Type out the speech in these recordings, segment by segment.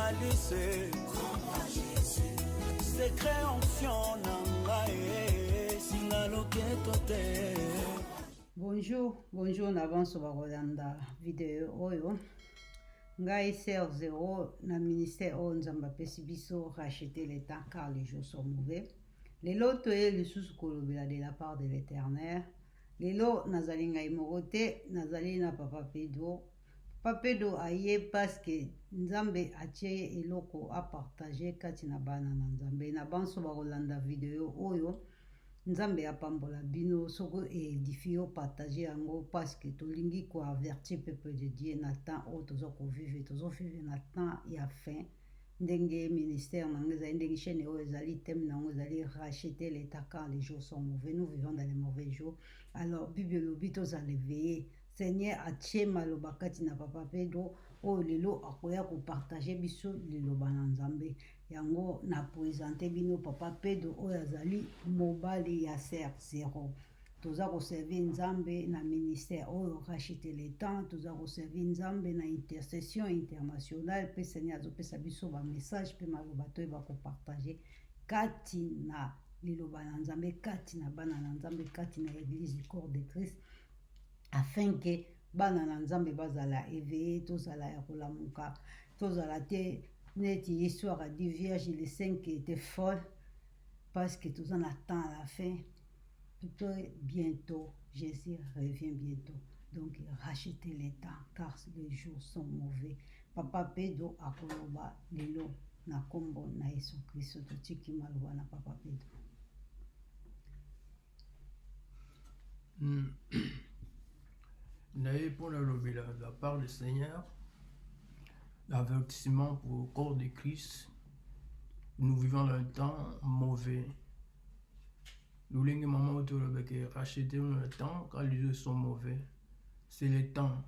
malice secret onction nangae singa loketo te. Bonjour n'avance bakolanda video oyo ngai ser 0 na ministère oyo nzambe apesi biso racheter le temps car les jours sont mauvais. Lelo toye lisusu kolobela de la part de l'Éternel. Lelo nazali ngai moko te, nazali na papa Pedro aye parce que nzambe atie eloko a partager kati na bana na nzambe na banso bakolanda video oyo. Nzambe apambola bino soko édifio partager yango parce que tolingi ko avertir peuple de Dieu na temps o tozo ko vivre na temps ya fin ndenge ministère na ngeza ndenge chaîne o ezali thème na ngo ezali racheter l'état quand les jours sont mauvais. Nous vivons dans les mauvais jours. Alors Bible lobi toza leveiller Seigneur atie maloba kati na papa Pedro o lelo akoya ko partager biso liloba na nzambe yango na présenter bino papa Pedro o azali mobali ya ser 0. Toza ko servir nzambe na ministère o racheter le temps, toza ko servir nzambe na intercession internationale pe Seigneur azopesa biso ba message pe maloba to ba ko partager kati na liloba na nzambe kati na bana na nzambe kati na église du corps de Christ afin que bana na nzambe bazala éveillé tozala ya kolamuka tozala te neti histoire a dit vierge les 5 étaient folles parce que tous en attend à la fin. Bientôt Jésus revient bientôt, donc rachetez les temps car les jours sont mauvais. Papa Pedro akoloba lelo na kombo na Yesu Kristo totiki maloba na papa Pedro. N'ayez pour la part du Seigneur, l'avertissement pour le corps de Christ. Nous vivons dans un temps mauvais. Nous voulons maman racheter le temps quand les jours sont mauvais. C'est le temps.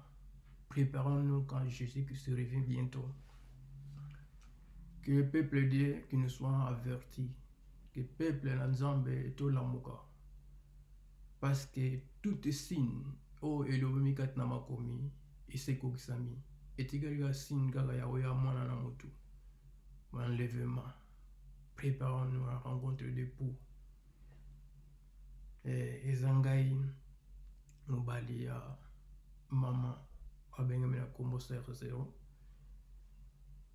Préparons-nous quand Jésus-Christ revient bientôt. Que le peuple de Dieu qui nous soit averti. Que le peuple Nzambe et tout l'amour. Parce que tout est signe. Oh, et le mikat na makomi, et c'est kokisami. Et tigaga signe gaga ya oya mwana na motu. L'enlèvement. Préparons-nous à la rencontre d'époux. Et Zangai, Mobali ya maman, abengame na kombo ser 0.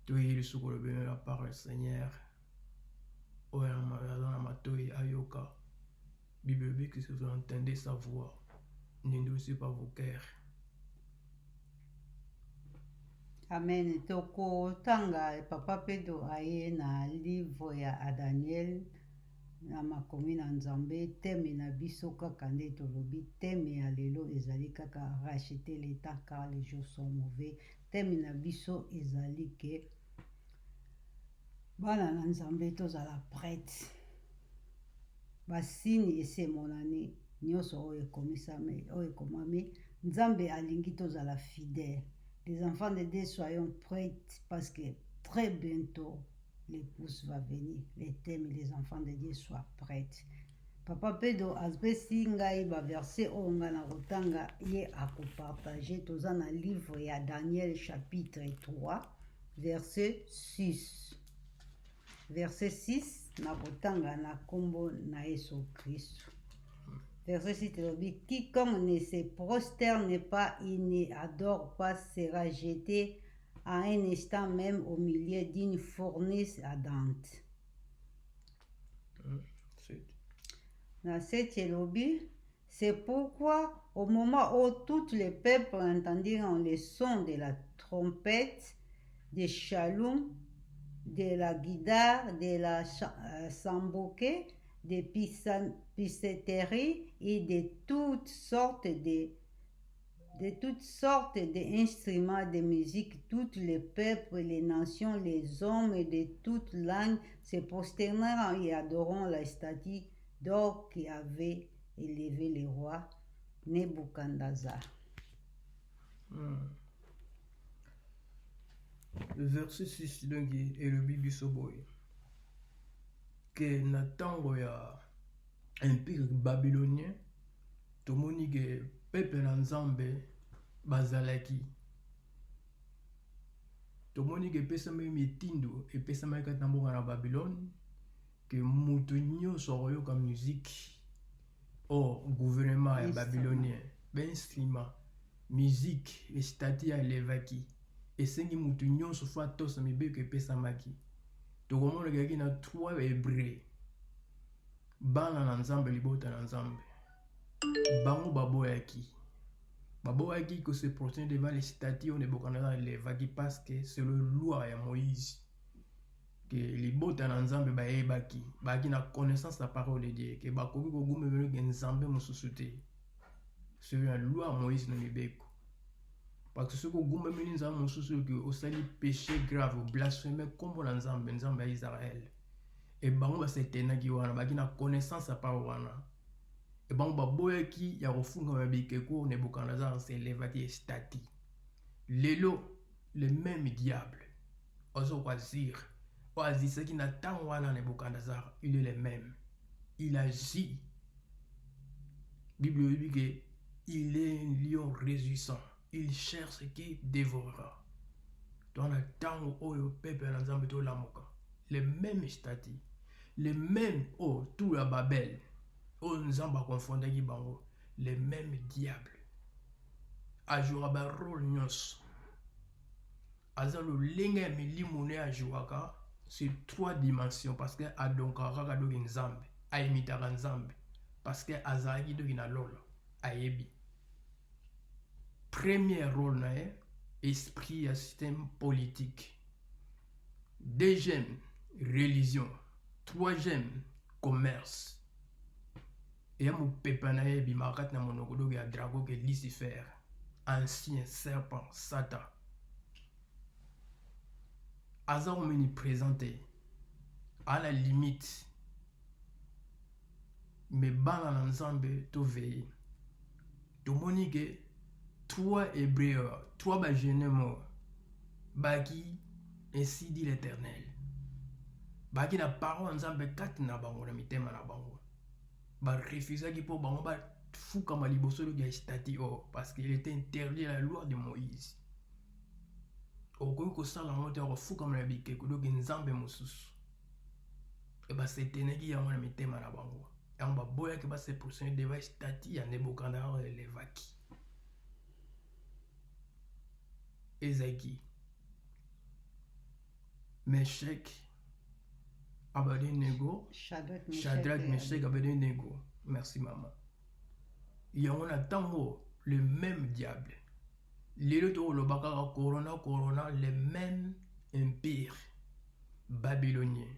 Toi, le soukolo bengame la part le Seigneur. Oya na matoi ayoka. Bible que si vous entendez sa voix. N'endossez pas vos cœurs. Amen. Toko tanga papa Pedro aye na livre ya Daniel na makomi na nzambe teme na biso kaka nde tolobi teme ya lelo ezali kaka racheter l'état car les jours sont mauvais. Teme na biso ezali ke bana na nzambe tozala prête basini ese monani nyonso oyo ekomami nzambe alingi tozala fidèle. Les enfants de Dieu soyons prêts parce que très bientôt l'épouse va venir. Les thèmes les enfants de Dieu soient prêts. Papa Pedro azbesi ngai ba verset oyo nga na kotanga ye akopartage toza na livre ya Daniel chapitre 3 verset 6. Verset 6 na kotanga na kombo na Yesu Kristo. Verset 6, quiconque ne se prosterne pas et n'adore pas sera jeté à un instant même au milieu d'une fournaise ardente. C'est pourquoi au moment où tous les peuples entendiront le son de la trompette, des chaloums, de la guitare, de la samboquet, des pisseteries et de toutes sortes d'instruments de musique, tous les peuples, les nations, les hommes de toutes langues se prosterneront et adoreront la statue d'or qui avait élevé le roi Nebuchadnezzar. Le verset 6 est le Bibisoboy. Que Natango ya empire babylonien, tomoni que peuple na Nzambe bazalaki tomoni ke epesami mitindo epesami kati na mboka na Babylone ke mutu nyonso akoyoka musique gouvernement ya babylonien bensima musique estati ya elevaki esengi mutu nyonso fo atosa mibeko epesamaki tokomona kaki na 3 hébreu bana na nzambe libota na nzambe bango baboyaki que se prosterner devant les statues on Nebukadnezar elevaki parce que c'est le loi ya Moïse que libota na nzambe bayebaki baki na connaissance la parole de Dieu que bakoki kogumemelo ke nzambe mosusu te c'est la loi Moïse na mibeko parce que soki ogumemeli nzambe mosusu ke osali péché grave blasphème kombo na nzambe ya Israël et bango basetenaki wana baki na connaissance la parole wana et bango baboyaki ya kofungama bikeko Nebukadnezar s'élevaki estati lelo le même diable ozo kwazir oazisaki na ntango wana Nebukadnezar il est le même il agit Bible dit que il est un lion résistant il cherche ce qui dévorera dans le temps où le peuple na nzambe to lamoka le même estati le même tout la Babel nzambe akonfondaki bango le même diable ajouera ba rôle nyonso aza lolenge ya milimo ne ajouaka sur 3 dimensions parce que adonkaka kaka doki nzambe aimitaka nzambe parce que azalaki doki na lola ayebi premier rôle na ye esprit ya système politique deuxième religion troisième commerce et mon pepa na ye bimaka kati na monoko doki ya drago ke Lucifer ancien serpent Satan aza omeni présenté à la limite mais bana na nzambe to veille tomoni ke 3 hébreux 3 bagenemo baki ainsi dit l'Éternel baki na parole nzambe kati na bango na mitema na bango barefusaki mpo bango bafukama liboso doki ya stati parce qu'il était interdit à la loi de Moïse okoki kosala yango te akofukama na bikeko doki nzambe mosusu e basetenaki yango na mitema na bango yango baboyaki base prosterner devant stati ya Nebukadnezar elevaki ezaki Meshek Abednego Shadrach Meshek Abednego merci maman yango na ntango le même diable lelo tokolobaka corona le même empire babylonien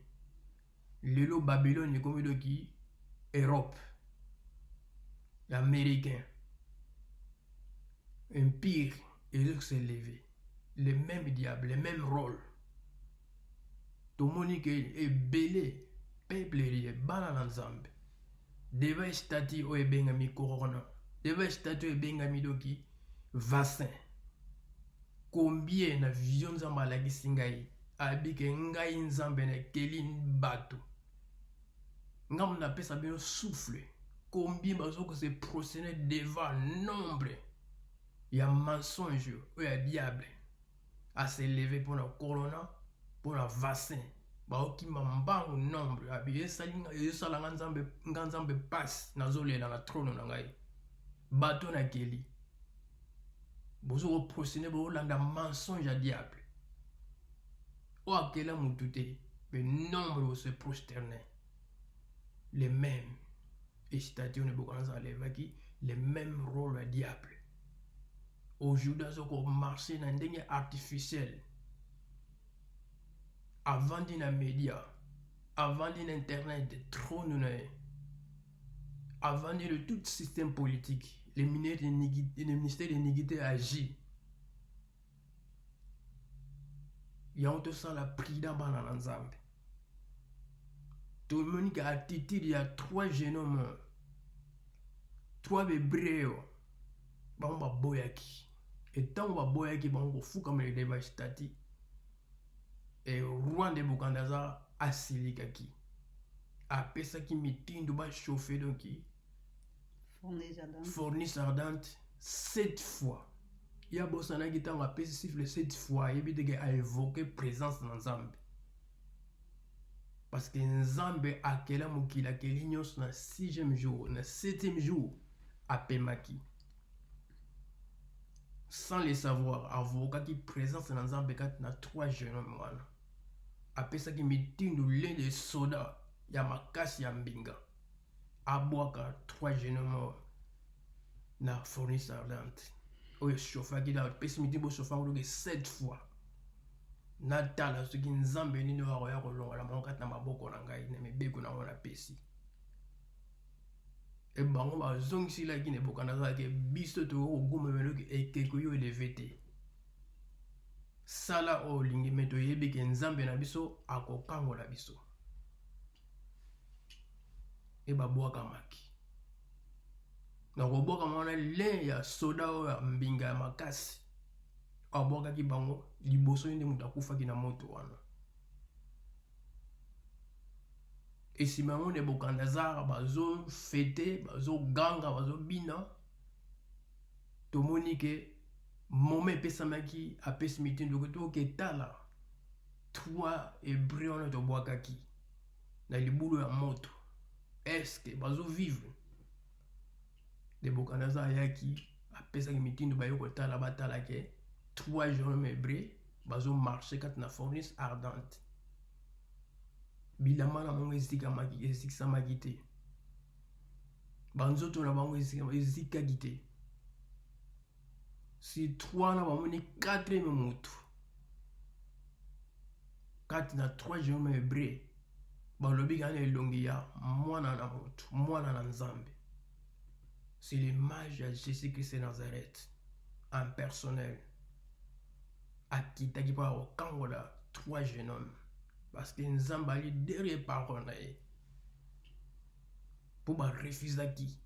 lelo Babylone ekomi doki Europe américain empire et s'est levé le même diable le même rôle tomoni ke ebele peuple lié bana na nzambe devant statue oyo ebengami corona devant statue oyo ebengami doki vassin combien na vision nzambe alakisi ngai abike ngai nzambe na keli bato ngambo napesa bino souffle combien bazoko se prosterner devant nombre ya mensonge oyo ya diable a se lever pour la corona pour la vassin baokima mbangu nombre abi esalanga nzambe passe nazolela na trono na ngai bato na keli bozoko prosterner boolanda mensonge ya diable oyo akela mutu te mais nombre bose prosterner les mêmes et statue Nebukadnezar alevaki les mêmes rôles à diable aujourd'hui azoko marcher na ndenge artificielle avant d'une média avant d'une internet trône na avant de tout système politique les ministères d'iniquité agit yango tosala prida bana na nzambe tomoni ka attitude ya 3 jeunes hommes 3 hébreux bango baboyaki etango baboyaki bango kofukamela devant stati e roi Nebukadnezar asilikaki apesaki mitindo bachauffe donki fournaise ardente 7 fois ya bosanaki ntango apesi siffle 7 fois ayebi teke aévoke présence na nzambe parce que nzambe akela mokili akeli nyonso na 6e jour na 7e jour apemaki sans le savoir avokaki présence na nzambe kati na 3 jeune homme wana apesaki mitindo l'un des soda ya makasi ya mbinga abwaka 3 jeune homme na fournaise ardente oyo chauffaki da apesi mitindo bochauffaki loke 7 fois natala soki nzambe nini oyo akoya kolongola bango kati na maboko na ngai na mibeko nango napesi e bango bazongisilaki na eboka nazalaki biso tokokogumemeloki ekeko yo eleve te sala oyo olingi me toyebi ke nzambe na biso akokangola biso e babwakamaki na kobwakama wana lin ya soda oyo ya mbinga ya makasi abwakaki bango liboso nde moto akufaki na moto wana esima yango na Nebukadnezar bazofete bazoganga bazobina tomoni ke moma epesamaki apesi mitindo ke toketala 3 hébreu wana tobwakaki na libulu ya moto eske bazovivre Nebukadnezar ayaki apesaki mitindo baye kotala batala ke 3 jeunes hommes hébreux bazomarche kati na fournaise ardente bilamba na bango ezikisamaki te banzoto na bango ezikaki te si 3 na bamoni 4e motu kati na 3 jeunes hommes hébreux balobi kana elongi ya mwana na motu mwana na nzambe c'est l'image de Jésus-Christ de Nazareth en personnel akitaki mpo akokangola 3 jeunes hommes parce que nzambe ali derrière parole na ye mpo barefusaki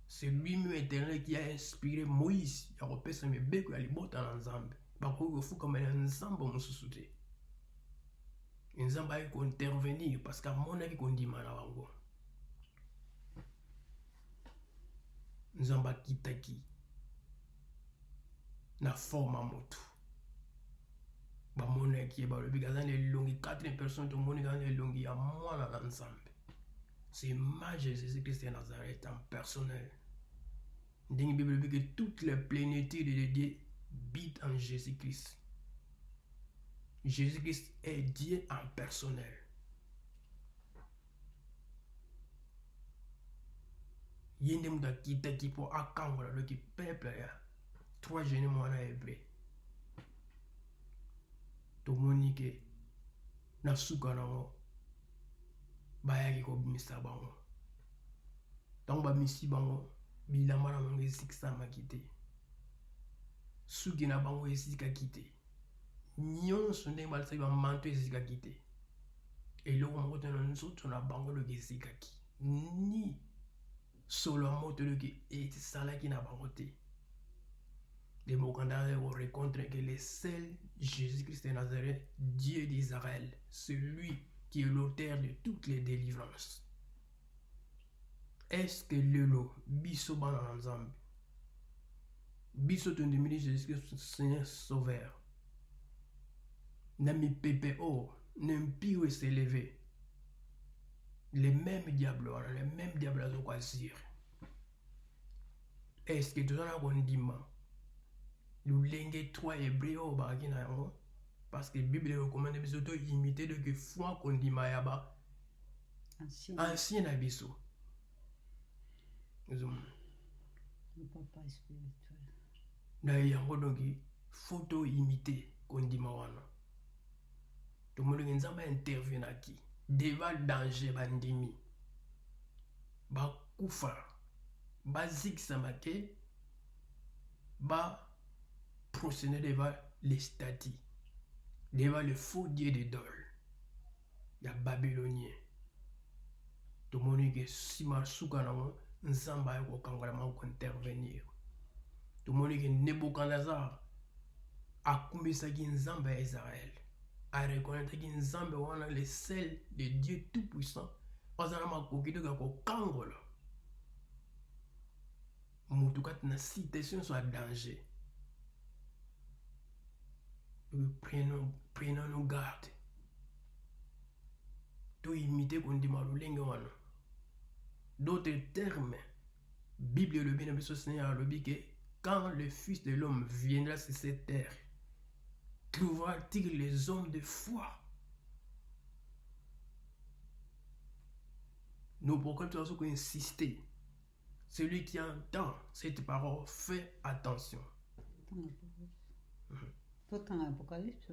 c'est lui-même éternel qui a inspiré Moïse ya kopesa mibeko ya libota na nzambe bakoki kofukamela nzambe mosusu te nzambe ayaki kointervenir parce que amonaki kondima na bango nzambe akitaki na forme ya motu bamonaki balobi kaza na elongi 4 personnes tomoni kaza na elongi ya mwana na nzambe c'est image de Jésus-Christ de Nazareth en personnel ndenge bible elobi que toute la plénitude de Dieu habite en Jésus-Christ. Jésus-Christ est Dieu en personnel. Yende muda kitaki po akangola loki peuple ya 3 jeunes mwana hébreu. Tomoni ke na suka nango bayaki kobimisa bango. Tango bamisi bango bilamba na bango ezikisamaki te. Suki na bango ezikaki te. Nyonso ndenge balisaki bamanto ezikaki te. Eloko moko te na nzoto na bango loki ezikaki. Ni solo moto loki esalaki na bango te. Les Mokandare vont rencontrer que le seul Jésus-Christ de Nazareth, Dieu d'Israël, celui qui est l'auteur de toutes les délivrances. Est-ce que le biso bana nzambe biso tondimini Jésus-Christ Seigneur Sauveur nami PPO n'empire s'est levé les mêmes diables à choisir. Est-ce que tout ça kondima lulenge 3 hébreux baki na yango parce que Bible recommande biso to imiter de que foi kondima ya ba ancien na biso. Le papa spirituel. Na yango donc photo imiter kondima wana. To mo le nzamba intervenaki devant danger bandimi. Ba kufa ba ziksamake ba procéder devant les statues, devant le faux dieu de Dol, ya babylonien. Tout le monde qui si masuka nango nzamba ya kokangola mako intervenir. Tout le monde qui Nebukadnezar akumbisaki nzamba ya Israël, a reconnaître ki nzamba wana le seul le Dieu tout puissant, ozana makoki to ko kangola. Mutu kat na citation soit danger. Prenons nos gardes. Tout imiter qu'on dit malolenge wana. D'autres termes, Bible le bien Seigneur le dit que quand le Fils de l'homme viendra sur cette terre, trouvera-t-il les hommes de foi? Nous pourquoi tu as insister. Celui qui entend cette parole fait attention. Tout en Apocalypse,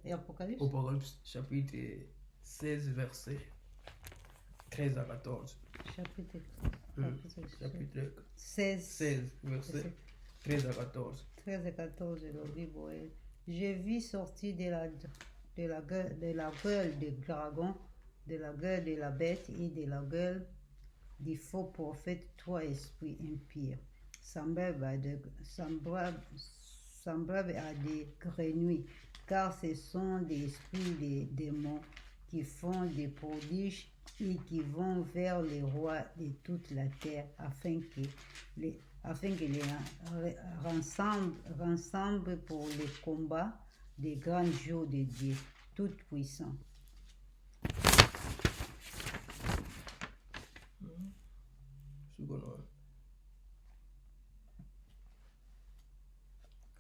et Apocalypse. Apocalypse chapitre 16 verset 13 à 14. Chapitre 16 verset 13 à 14. 13 et 14 de la Bible. Je vis sortir de la gueule du dragon, de la gueule de la bête et de la gueule du faux prophète, trois esprits impurs, semblables à des grenouilles, car ce sont des esprits des démons qui font des prodiges et qui vont vers les rois de toute la terre afin que les rassemble pour le combat des grands jours de Dieu Tout-Puissant. Second.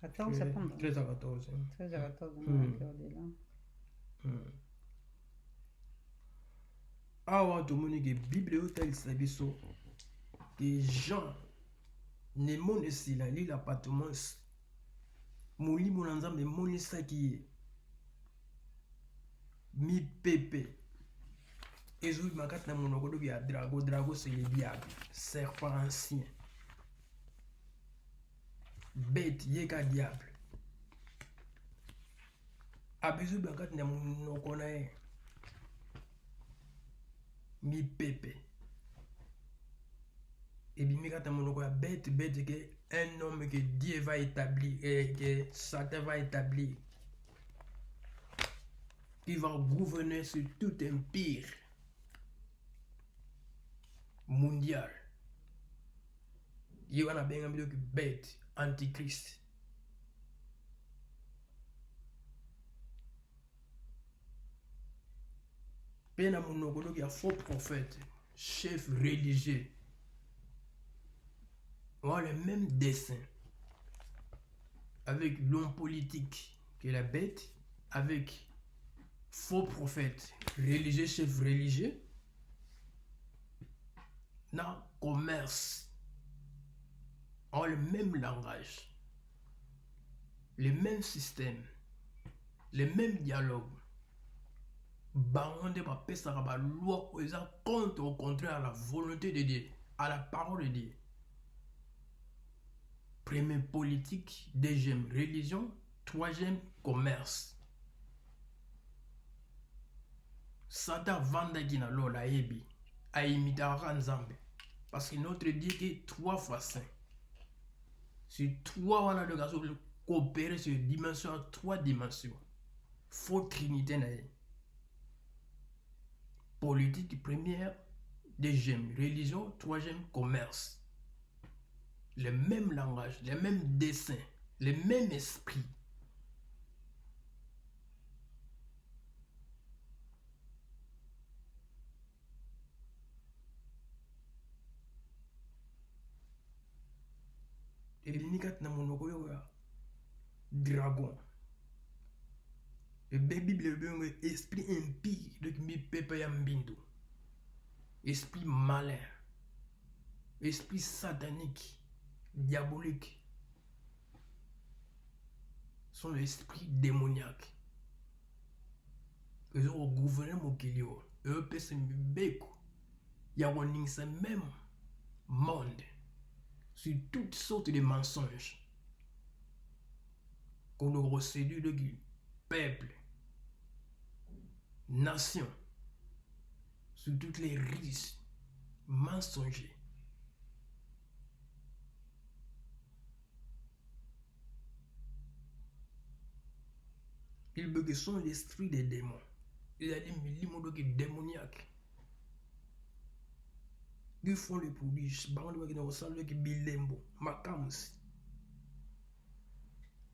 14 septembre. 13 à 14. 13 à 14, on va regarder là. Awa tomoni ke Bible otalisa biso ke Jean ne monesila lila Patmos molimo na Nzambe emonisaki ye mipepe ezwi makati na monoko doki ya drago c'est le diable, serpent ancien, bête yeka diable abezwi makati na monoko na ye mipepe ebimi kata monoko ya bête que un homme que Dieu va établir et que Satan va établir, qui va gouverner sur tout empire mondial. Il y a bien un bête antichrist. Pena monoko il y a faux prophète, chef religieux. On a le même dessin avec l'homme politique qui est la bête, avec faux prophète, religieux, chef religieux, dans commerce. On a le même langage, le même système, le même dialogue. Bangonde va passer à la loi contre au contraire à la volonté de Dieu, à la parole de Dieu. Premier politique, deuxième religion, troisième commerce. Satan vanda gina lola ebi a imitara Nzambe parce que notre Dieu est 3 fois saint. Sur 3 on a le gars coopérer sur dimension à 3 dimensions. Faux trinité na politique première, deuxième religion, troisième commerce. Le même langage, le même dessin, le même esprit. Et l'unikat na monoko yo dragon. Le Bible le esprit impie de mi pepe ya mbindo. Esprit malin. Esprit satanique. Diabolique sont l'esprit démoniaque. Ils ont gouverné mon kilio. Eux pèsent mbeko. Il y a un même monde sur toutes sortes de mensonges. Qu'on a séduit de peuple, nation, sur toutes les risques mensongers. Ils sont l'esprit des démons. Ils ont des mots démoniaques. Ils font les prodiges.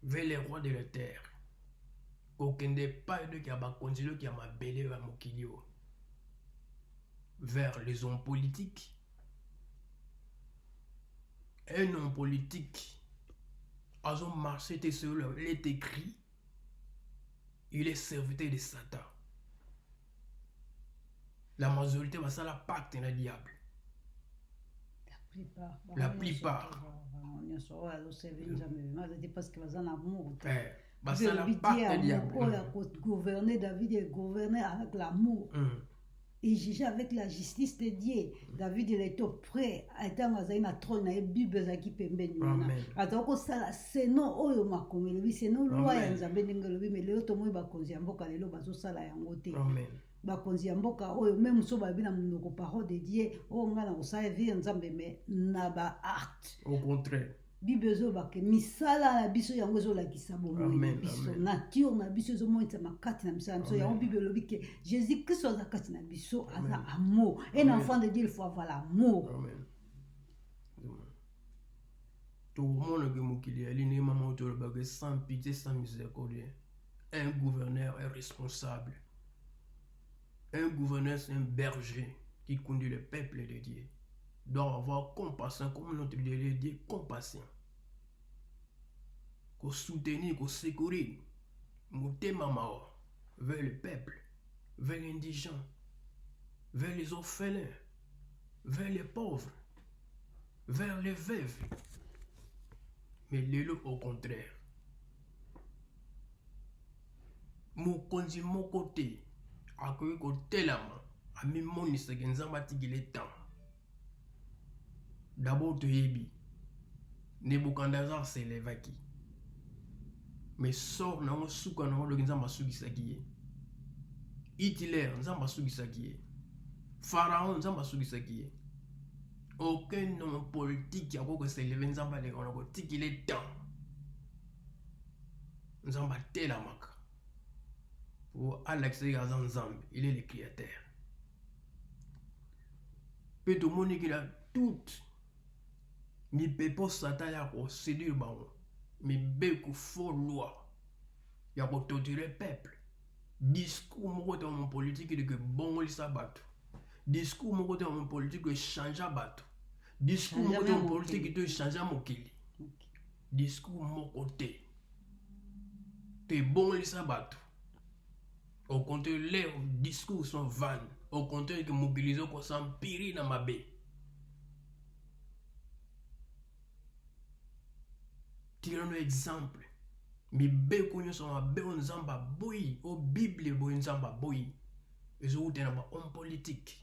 Vers les rois de la terre. kokende pas de qui a bakonzilo qui a mabele va mokilio vers les hommes politiques. Un homme politique a marché sur lui, il est écrit, il est serviteur de Satan. La majorité va ça la pacte na diable. La plupart. Ça la pacte na diable. Gouverner David est gouverné avec l'amour. Il jugeait avec la justice de Dieu. David il était prêt à être na trône na Bible za ki pembeni wana. Atako sala seno oyo makomeli seno loi ya Nzambe ndengelo mais leo to moyi bakonzi mboka lelo bazo sala yango te. Amen. Bakonzi mboka oyo même so babi na monoko parole de Dieu o ngana ko servir Nzambe mais na ba acte. Au contraire. Bible zo bake misala na biso yango zo la kisabo Amen. biso nature na biso zo moita makati na misala biso yango Bible lobi ke Jésus Christ za kati na biso aza amour. Un enfant de Dieu il faut avoir l'amour. Amen. Tout le monde qui mokili aline mama autour de sans pitié sans miséricorde. Un gouverneur est responsable. Un gouverneur c'est un berger qui conduit le peuple de Dieu. Doit avoir compassion comme notre Dieu compassion. Qu'on soutenir, qu'on secourir, monter maman vers le peuple, vers l'indigent, vers les orphelins, vers les pauvres, vers les veuves. Mais l'élo au contraire. Mon conduit mon côté, à côté la main, à mi moni se genzamba tigile temps. D'abord Toyebi, Nebuchadnezzar s'élève qui. Mais sort na souka na lo nzamba suki sakiye. Hitler nzamba suki sakiye. Pharaon nzamba suki sakiye. Aucun homme politique qui a beaucoup s'élever nzamba le on a dit qu'il est temps. Nzamba tela maka. Pour Alex Nzambe, il est le créateur. Peut tout le monde qui a tout mi pepo Satan ya ko séduire bango. Mi beku faux loi. Ya ko torturer peuple. Discours moko de mon politique de que bon li sabat. Discours moko de mon politique de changer bateau. Discours moko de mon politique de changer mokili. Discours moko te bon li sabat. Au contraire, les discours sont vains. Au contraire, que mobiliser qu'on s'empire dans ma baie. Tirons un exemple. Mi be konyo so ma be on zamba boy au Bible boy nzamba boy. Ils ont un homme politique.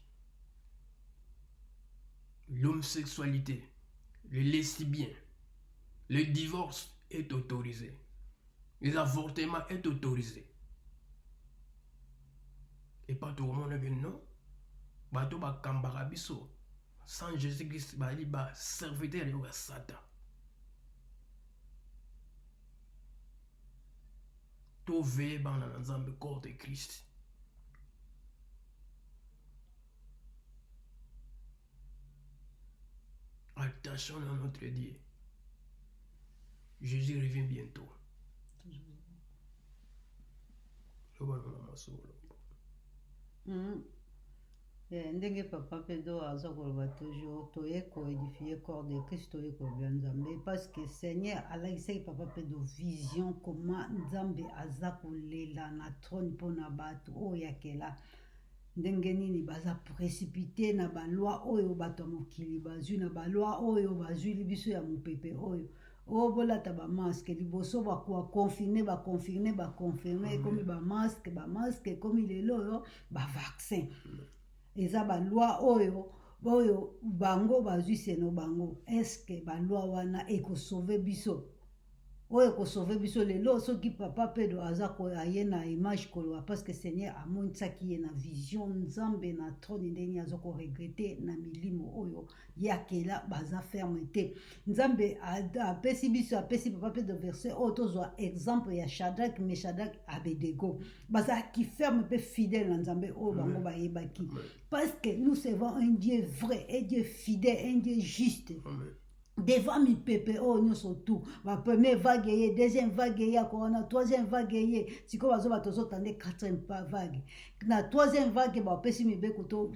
L'homosexualité, le lesbien, le divorce est autorisé. Les avortements est autorisé. Et pas tout le monde dit non. Bato ba kambara biso. Sans Jésus-Christ ba li ba serviteur de Satan. Tout veille dans l'ensemble corps de Christ. Attention à notre Dieu. Jésus revient bientôt. Ndenge papa pedo aza koloba toujours toye koédifier corps de Christ toye kolobia Nzambe parce que Seigneur alakisaki papa pedo vision comment Nzambe aza kolela na trône mpona bato oyo yakela ndenge nini baza précipité na baloi oyo bato ya mokili bazwi na baloi oyo bazwili biso ya mopepe oyo o bolata ba masque liboso bakuwa confiner ekomi ba masque ekomi lelo oyo ba vaccin eza ba loi oyo bango bazwi seno bango est-ce que ba loi wana ekosauve biso oyo ekosauve biso lelo soki papa pedo aza aye na image koloba parce que Seigneur amonisaki ye na vision Nzambe na trône ndenge aza koregrete na milimo oyo yakela baza ferme te Nzambe apesi papa pedo verset oyo tozwa exemple ya Shadrach, Meshach, Abednego baza ki ferme pe fidèle na Nzambe oyo bango bayebaki parce que nous servons un Dieu vrai, un Dieu fidèle, un Dieu juste. devant mi pepe oh nyonso tout ba première vague ye deuxième vague ye corona troisième vague ye siko bazo batozo tande quatrième vague na troisième vague ba pesi mi beko to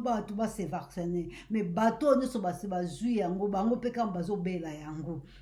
ba tu ba se vacciner mais bato nyonso ba se bazui yango bango peka bazo bela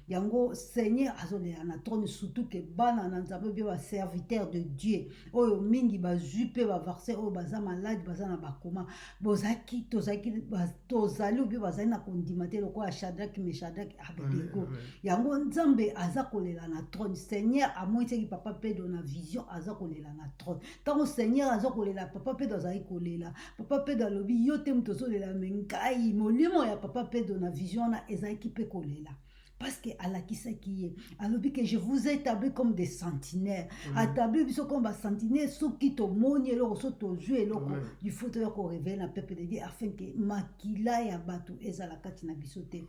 yango Seigneur azole na trône surtout que bana na nzambe bi ba serviteur de Dieu oyo mingi bazui pe ba vaccin oyo baza malade baza na bakoma bozaki tozali bi bazali na kondimate loko Shadrach Meshach Abednego yango nzambe aza kolela na trône Seigneur amonisaki papa Pedro na vision aza kolela na trône tango Seigneur aza kolela papa Pedro azali kolela papa Pedro alobi yo te muto zolela mengai molimo ya papa Pedro na vision na ezalaki pe kolela parce que alakisaki ye alobi que je vous ai établi comme des sentinelles atabli biso comme ba sentinelles soki tomoni eloko so tozwi eloko il faut ko révéler na peuple de Dieu afin que makila ya bato ezala kati na biso te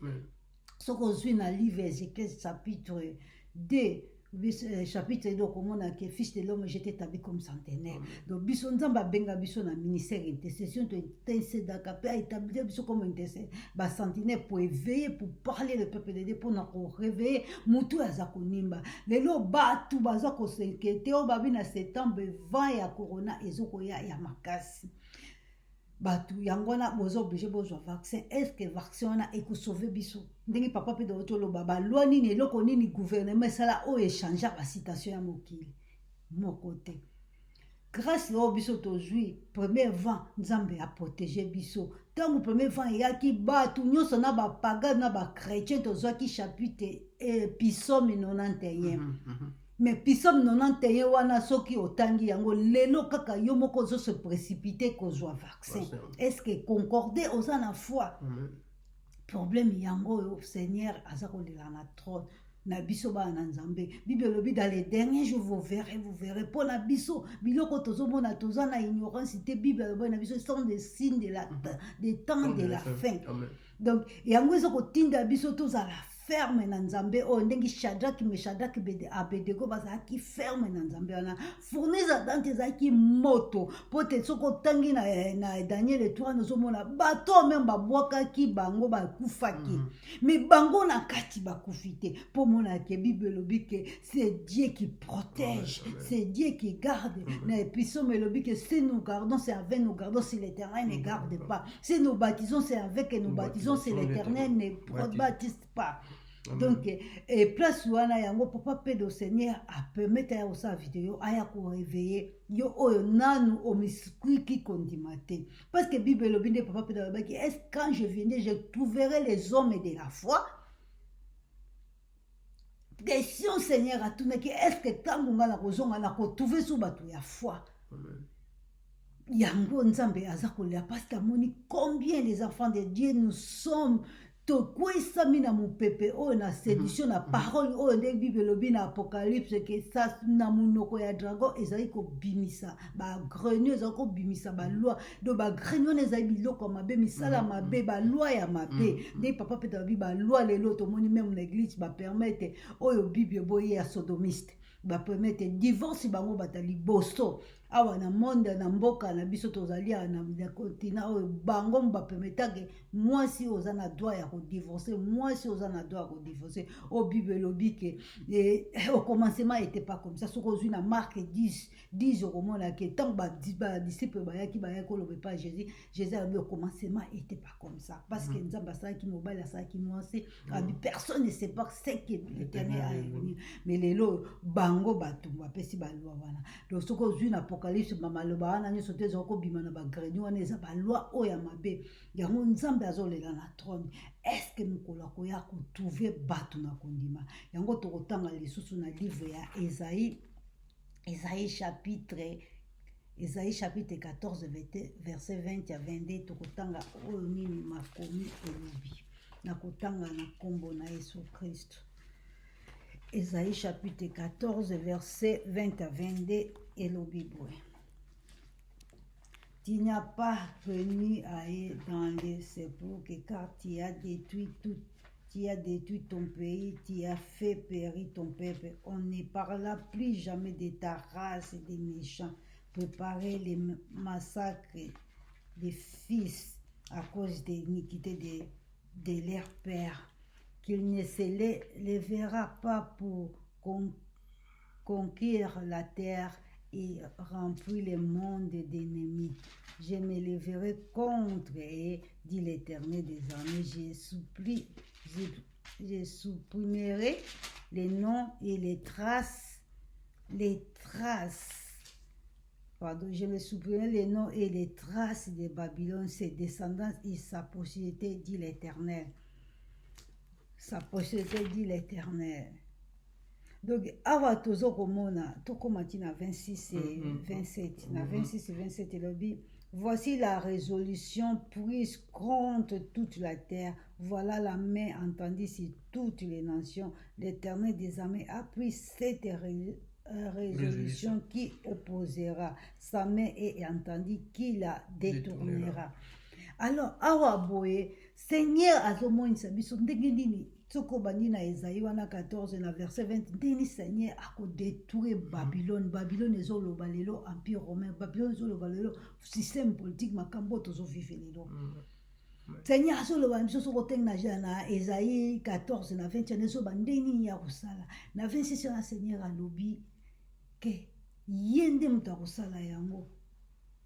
soko ozwi na livre Ézéchiel chapitre 2 chapitre 2 komona que fils de l'homme j'étais établi comme centenaire donc biso nzamba benga biso na ministère intercession to intercédaka pe établir biso comme intercesseur ba centenaire pour éveiller pour parler le peuple de Dieu pour na ko réveiller mutu aza konimba lelo batu baza ko s'inquiéter o babi na septembre 20 ya corona ezoko ya makasi batu yangona bozo obligé bozwa vaccin est-ce que vaccin wana ekosauve biso ndenge papa pe de toloba ba loi nini eloko nini gouvernement sala o échanger ba citation ya mokili moko te grâce au biso tozwi premier vent nzambe a protéger biso tango premier vent yaki batu nyonso na ba pagan na ba chrétien tozwaki chapitre psaume 91 mais psaume 91 wana soki otangi yango lelo kaka yo moko zo se précipiter kozwa vaccin est-ce que concorder aux na foi problème yango yo Seigneur aza kolela na trône na biso ba na nzambe Bible lobi dans les derniers jours vous verrez pour na biso biloko tozomona tozana ignorance te Bible lobi na biso sont des signes de la des temps de la fin donc yango zo kotinda biso tozala ferme na nzambe o ndengi Shadrach Meshach Abednego bazaki ferme na nzambe wana fournaise dante zaki moto pote soko tangi na Daniel 3 nozomona bato même babwakaki bango bakufaki mais bango na kati bakufite po mona ke Bible lobi que c'est Dieu qui protège c'est Dieu qui garde na psaume lobi que si nous gardons c'est avec nous gardons si l'Éternel ne garde pas si nous baptisons c'est avec et nous baptisons si l'Éternel ne baptise pas. Donc place wana yango papa Pedro Seigneur a permettre ya osa vidéo aya ko réveiller yo oyo nanu omiskui qui kondimate parce que Bible lobi de papa Pedro baki est-ce quand je viendrai je trouverai les hommes de la foi question Seigneur a tout que est-ce que tango ngana kozonga na ko trouver sous batu ya foi yango nzambe aza kolia parce que moni combien les enfants de Dieu nous sommes tokwisa mina mupepe oyo na séduction na parole oyo nde Bible lobi na apocalypse ke sa na munoko ya dragon ezali ko bimisa ba grenier ezali ko bimisa ba loi do ba grenier ezali biloko mabe misala mabe ba loi ya mabe nde papa peta bi ba loi lelo to moni même l'église ba permettre oyo Bible boye ya sodomiste ba permettre divorce bango batali boso awa na monde na mboka na biso tozali na continent oyo bango ba permettre moi si oza na droit ya ko divorcer moi si oza na droit ya ko divorcer au Bible lobi que au commencement était pas comme ça soko zui na Marc 10 au moment là que tant ba disciple ba yaki ko lobe pas Jésus au commencement était pas comme ça parce que nzamba ça qui mobile ça qui moi c'est personne ne sait pas ce que l'Éternel a venu mais lelo bango batumba pesi ba loi wana donc soko zui na apocalypse mamaloba wana nyoso te zoko bima na ba greni wana eza ba loi oya mabe yango nzambe azolela na trône est-ce que mukolo koya ko trouver batu na kondima yango tokotanga lisusu na livre ya Esaïe chapitre 14 verset 20 à 22 tokotanga oyo nini makomi elobi na kotanga na kombo na Yesu Christ. Esaïe chapitre 14 verset 20 à 22 elobi boye. Tu n'as pas venu à eux dans les sépulcres car tu as détruit tout. Tu as détruit ton pays, tu as fait périr ton peuple. On ne parlera plus jamais de ta race des méchants. Préparer les massacres des fils à cause de l'iniquité de leurs pères. qu'il ne se lèvera pas pour conquérir la terre et remplir le monde d'ennemis. Je me lèverai contre eux, dit l'Éternel des armées. Je supprimerai les noms et les traces. Pardon, je me supprimerai les noms et les traces de Babylone, ses descendants et sa postérité, dit l'Éternel. Sa postérité, dit l'Éternel. Donc, awa tozokomona, tokomati na 26 et 27, na 26 et 27, il dit, voici la résolution prise contre toute la terre. Voilà la main entendue sur toutes les nations. L'Éternel des armées a pris cette résolution qui opposera. Sa main est entendue qui la détournera. Alors, awa boye, Seigneur azomonisa biso ndenge nini soko bandi na Esaïe wana 14 na verset 20 ndeni Seigneur akodétruire Babylone. Babylone ezoloba lelo empire romain, Babylone ezoloba lelo système politique makambo tozovivre lelo. Seigneur azoloba biso soko tenga na Esaïe 14 na 20 ezoba ndeni ya kosala na 26 na Seigneur alobi ke yende mutu akosala yango.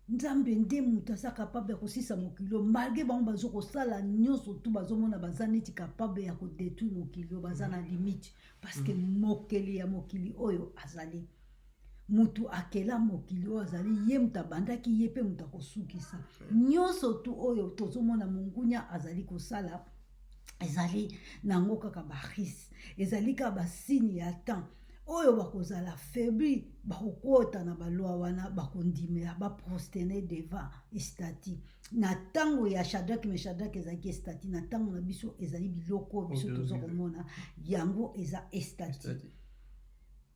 Nzambe nde mutu aza capable ya kosisa mokili malgré bango bazokosala nyonso tu bazomona baza neti capable ya kodétruire mokili baza na limite parce que mokeli ya mokili oyo azali mutu akela mokili oyo azali ye mutu abandaki ye mpe mutu akosukisa nyonso tu oyo tozomona mongunya azali kosala ezali nango kaka barise ezali kaka basine ya temps oyo bakozala faibli bakokota na balwa wana bakondimela baprostene devant estati na tango ya Shadrach Meshach ezalaki estati na tango na biso ezali biloko biso tozokomona yango eza estati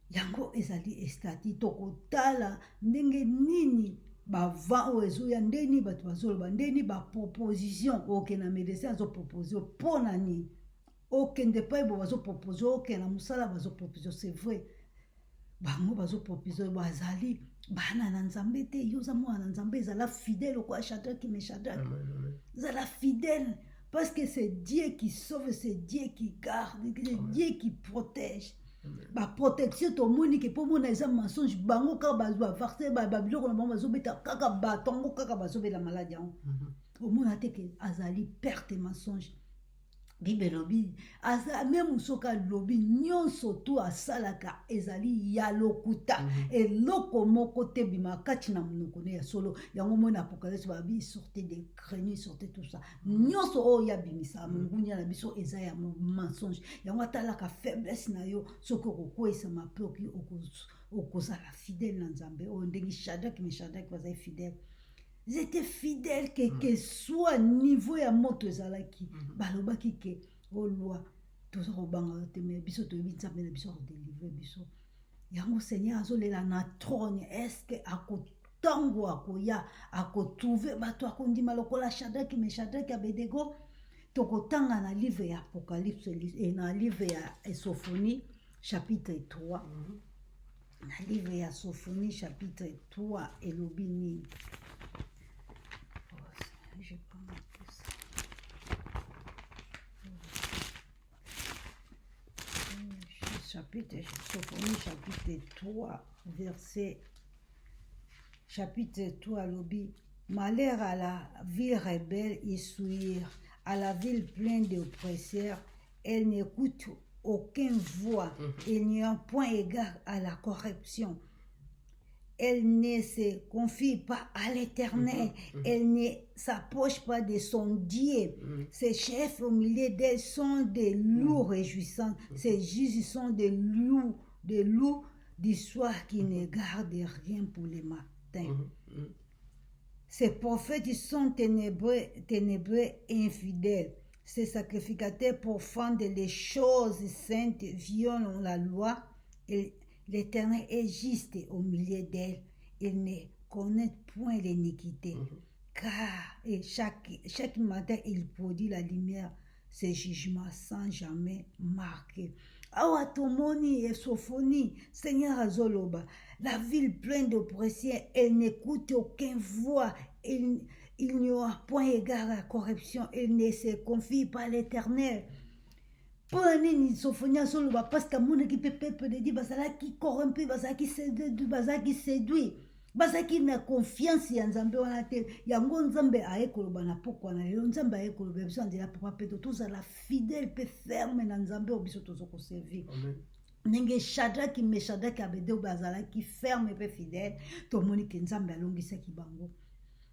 yango ezali estati tokotala ndenge nini bava oyo ezoya ndeni bato bazoloba ndeni baproposition oke na médecin azopropose mpona nini okende pa ebo bazopropose okende na mosala bazopropose c'est vrai bango bazopropose bazali bana na nzambe te yo oza mwana na nzambe ezala fidèle okwa Shadrach Meshach ezala fidèle parce que c'est Dieu qui sauve, c'est Dieu qui garde, c'est Dieu qui protège. Ba protection tomoni ke po mona eza mensonge bango kaka bazwa farce ba biloko na bango bazobeta kaka batongo kaka bazobela maladi yango omona te ke azali perte mensonge Bible lobi aza même soka lobi nyonso tu asalaka ezali ya lokuta eloko moko te bimakati na monoko ne ya solo yango mona apocalypse babi sortez des grenouilles sortez tout ça nyonso oyo ya bimisa mungunya na biso eza ya mensonge yango atalaka faiblesse na yo soki okokwesa mapoki okozala fidèle na nzambe oyo ndenge Shadrach Meshach bazali fidèle. Ils étaient fidèles que soit niveau ya moto ezalaki balobaki ke o loi tozobanga te mais biso toyebi nzambe na biso akodélivre biso yango Seigneur azolela na trône est-ce que akotango akoya akotrouve bato akondima lokola Shadrach Meshach Abednego tokotanga na livre ya Apocalypse et na livre ya Sophonie chapitre 3 na livre ya Sophonie chapitre 3 elobi nini. Je peux marquer ça. Sophonie chapitre 3 verset chapitre 3 lobi malheur à la ville rebelle et souillure à la ville pleine d'oppresseurs elle n'écoute aucune voix il n'y a point égard à la corruption. Elle ne se confie pas à l'Éternel. Elle ne s'approche pas de son Dieu. Ses chefs au milieu d'elle sont des loups réjouissants. Ses juges sont des loups du soir qui ne gardent rien pour le matin. Ces prophètes sont ténébreux et infidèles. Ces sacrificateurs profanent les choses saintes, violent la loi. L'Éternel est juste au milieu d'elle. Il ne connaît point l'iniquité. Car chaque matin, il produit la lumière, ses jugements sans jamais marquer. Awa tomoni et Sophonie, Seigneur Azoloba, la ville pleine d'oppression, elle n'écoute aucune voix. Il n'y aura point égard à la corruption. Elle ne se confie pas à l'Éternel. Pour nini Sophonia Soloba parce que mon équipe peuple de dit basala qui corrompu, basala qui séduit, basala qui n'a confiance en Nzambe wana te. Yango Nzambe aekoloba na pokwa na lelo Nzambe aekoloba biso ndela papa peto tous la fidèle pe ferme na Nzambe obiso tozoko servir. Amen. Nenge Shadrach Meshach Abednego bazala qui ferme pe fidèle to moni ke Nzambe alongisa ki bango.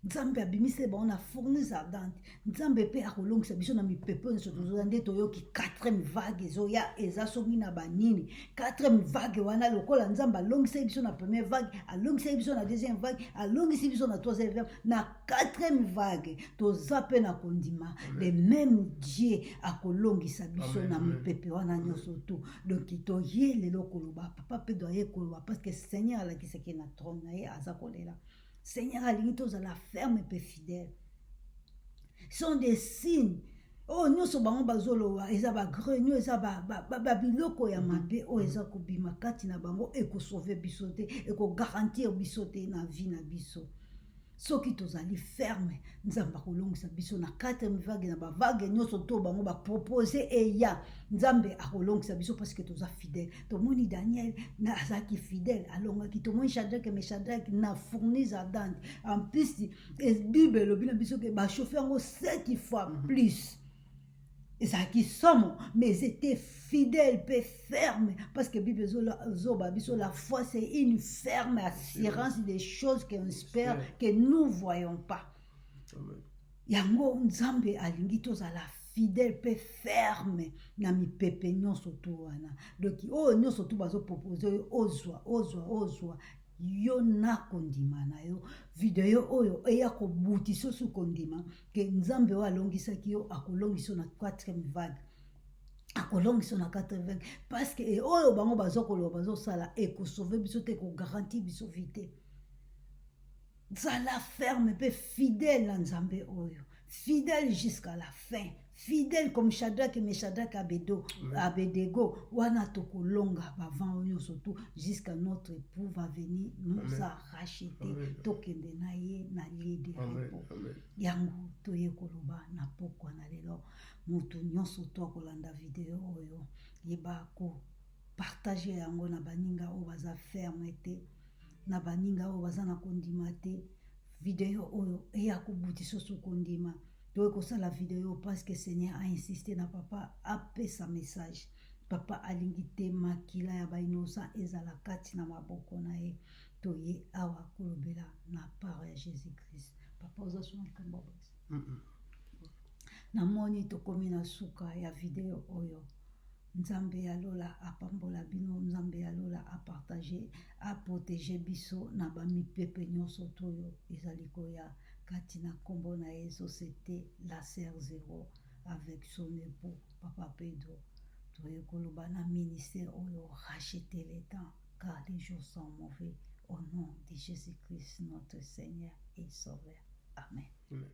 Nzambe abimise ba on a fourni ardente. Nzambe pe akolongisa biso na mipepe nso tozande toyoki 4e vague ezoya eza songi na banini 4e vague wana lokola Nzambe alongisa biso na première vague alongisa biso na deuxième vague alongisa biso na troisième vague na 4e vague toza pe na kondima le même Dieu akolongisa biso na mipepe wana nyonso to donc toye lelo koloba papa pe doye koloba parce que Seigneur alakisa ke na trône na ye aza kolela Seigneur alingi la ferme et fidèle. Ce sont des signes. Oh, nous sommes en bazolowa, eza ba grenier, eza ba biloko ya mabe, oh eza ko bima kati na bango et ko sauver bisote et ko garantir bisote na vie na biso. Soki tozali ferme, Nzamba kolongisa biso na 4e vague na ba vague nyonso to bango ba proposer et ya Nzambe akolongisa biso parce que toza fidèle. To moni Daniel na azaki fidèle alonga ki to moni Shadrach Meshach na fournis ardente. En plus Bible lobi na biso ke ba chauffer ngo 7 fois plus. Et ça qui sommes, mais ils étaient fidèles, peu fermes, parce que Bible la foi c'est une ferme assurance des choses qu'on espère, que nous ne voyons pas. Yango Nzambe alingi tozala fidèle, peu ferme, na mi pepe nyonso to wana. Donc oh nyonso to bazo proposer ozwa. Yo na kondima na yo video oyo eya ko butiso su kondima ke Nzambe wa longisa ki yo akolongiso na 4e vague akolongiso na 4e vague parce que oyo bango bazo sala e ko sauver biso te ko garantir biso vite zala ferme pe fidèle na Nzambe oyo fidèle jusqu'à la fin fidèle comme Shadrach Meshach Abednego wana tokolonga bavant oyo surtout jusqu'à notre époux va venir nous a racheter tokende na ye na lieu de repos yango toye koloba na pokwa na lelo mutu nyonso to kolanda video oyo yeba ko partager yango na baninga o baza ferme te na baninga o baza na kondima te video oyo eya kobutiso su kondima la vidéo parce que Seigneur a insisté na papa apé sa message papa alingi te makila ya ba innocent ezala kati na maboko na ye toye awa kolobela na part ya Jésus Christ papa oza sona kamba basi na moni tokomi na suka ya video oyo Nzambe ya lola apambola bino Nzambe ya lola a partager a protéger biso na ba mipepe nyonso toyo ezali koya Katina Kombo na Yeso, c'était la sœur Zéro avec son époux, Papa Pedro. Toye kolobana ministère oyo racheter les temps, car les jours sont mauvais. Au nom de Jésus-Christ, notre Seigneur et Sauveur. Amen. Amen.